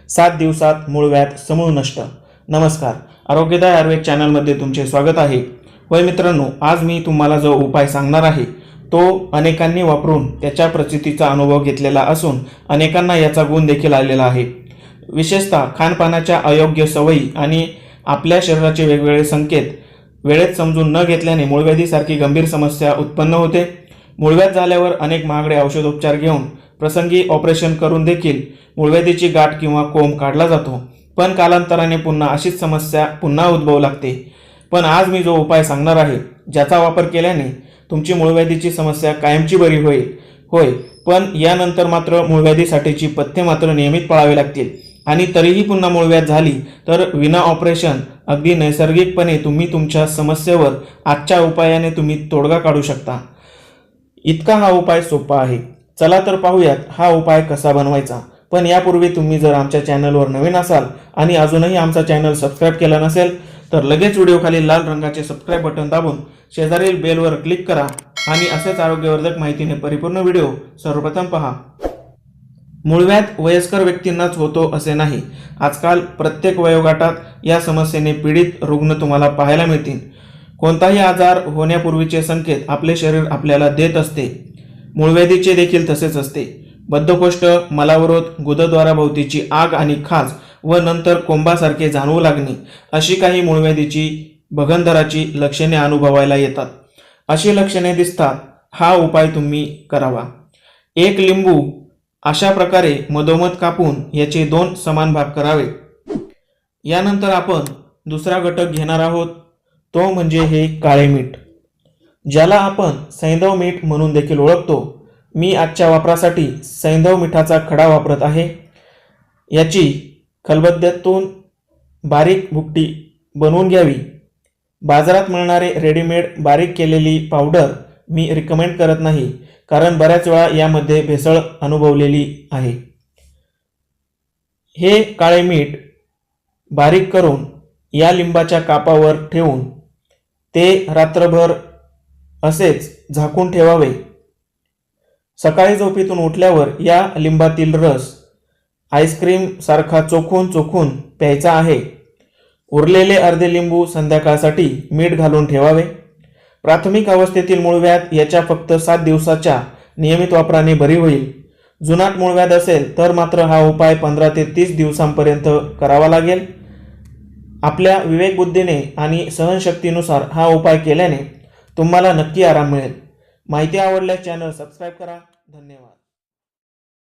7 दिवसात मूळव्याध समूळ नष्ट। नमस्कार, आरोग्यदायी आयुर्वेद चॅनलमध्ये तुमचे स्वागत आहे। होय मित्रांनो, आज मी तुम्हाला जो उपाय सांगणार आहे तो अनेकांनी वापरून त्याच्या प्रचितीचा अनुभव घेतलेला असून अनेकांना याचा गुण देखील आलेला आहे। विशेषतः खानपानाच्या अयोग्य सवयी आणि आपल्या शरीराचे वेगवेगळे संकेत वेळेत समजून न घेतल्याने मूळव्याधीसारखी गंभीर समस्या उत्पन्न होते। मूळव्याध झाल्यावर अनेक महागडे औषधोपचार घेऊन प्रसंगी ऑपरेशन करून देखील मूळव्याधीची गाठ किंवा कोंब काढला जातो, पण कालांतराने पुन्हा अशीच समस्या पुन्हा उद्भवू लागते। पण आज मी जो उपाय सांगणार आहे ज्याचा वापर केल्याने तुमची मूळव्याधीची समस्या कायमची बरी होईल। होय, पण यानंतर मात्र मूळव्याधीसाठीची पथ्ये मात्र नियमित पाळावी लागतील आणि तरीही पुन्हा मूळव्याध झाली तर विना ऑपरेशन अगदी नैसर्गिकपणे तुम्ही तुमच्या समस्येवर आजच्या उपायाने तुम्ही तोडगा काढू शकता। इतका हा उपाय सोपा आहे। चला तर पाहूयात हा उपाय कसा बनवायचा। पण यापूर्वी तुम्ही जर आमच्या चॅनलवर नवीन असाल आणि अजूनही आमचा चॅनल सबस्क्राइब केला नसेल तर लगेच व्हिडिओखाली लाल रंगाचे सबस्क्राइब बटन दाबून शेजारील बेलवर क्लिक करा आणि असेच आरोग्यवर्धक माहितीने परिपूर्ण व्हिडिओ सर्वप्रथम पहा। मूळव्याध वयस्कर व्यक्तींनाच होतो असे नाही। आजकाल प्रत्येक वयोगटात या समस्येने पीडित रुग्ण तुम्हाला पाहायला मिळतील। कोणताही आजार होण्यापूर्वीचे संकेत आपले शरीर आपल्याला देत असते। मूळव्याधीचे देखील तसेच असते। बद्धकोष्ठ, मलावरोध, गुदद्वाराभोवतीची आग आणि खाज व नंतर कोंबासारखे जाणवू लागणे अशी काही मूळव्याधीची भगंदराची लक्षणे अनुभवायला येतात। अशी लक्षणे दिसतात हा उपाय तुम्ही करावा। एक लिंबू अशा प्रकारे मधोमध कापून याचे 2 समान भाग करावे। यानंतर आपण दुसरा घटक घेणार आहोत तो म्हणजे हे काळे मीठ, ज्याला आपण सैंधव मीठ म्हणून देखील ओळखतो। मी आजच्या वापरासाठी सैंधव मिठाचा खडा वापरत आहे। याची खलबत्त्यातून बारीक भुकटी बनवून घ्यावी। बाजारात मिळणारे रेडीमेड बारीक केलेली पावडर मी रिकमेंड करत नाही, कारण बऱ्याच वेळा यामध्ये भेसळ अनुभवलेली आहे। हे काळे मीठ बारीक करून या लिंबाच्या कापावर ठेवून ते रात्रभर असेच झाकून ठेवावे। सकाळी झोपेतून उठल्यावर या लिंबातील रस आईस्क्रीम सारखा चोखून प्यायचा आहे। उरलेले अर्धे लिंबू संध्याकाळसाठी मीठ घालून ठेवावे। प्राथमिक अवस्थेतील मूळव्याध याच्या फक्त 7 दिवसाच्या नियमित वापराने बरी होईल। जुनाट मूळव्याध असेल तर मात्र हा उपाय 15 ते 30 दिवसांपर्यंत करावा लागेल। आपल्या विवेकबुद्धीने आणि सहनशक्तीनुसार हा उपाय केल्याने तुम्हाला नक्की आराम मिळेल। माहिती आवडल्यास चॅनल सबस्क्राइब करा। धन्यवाद।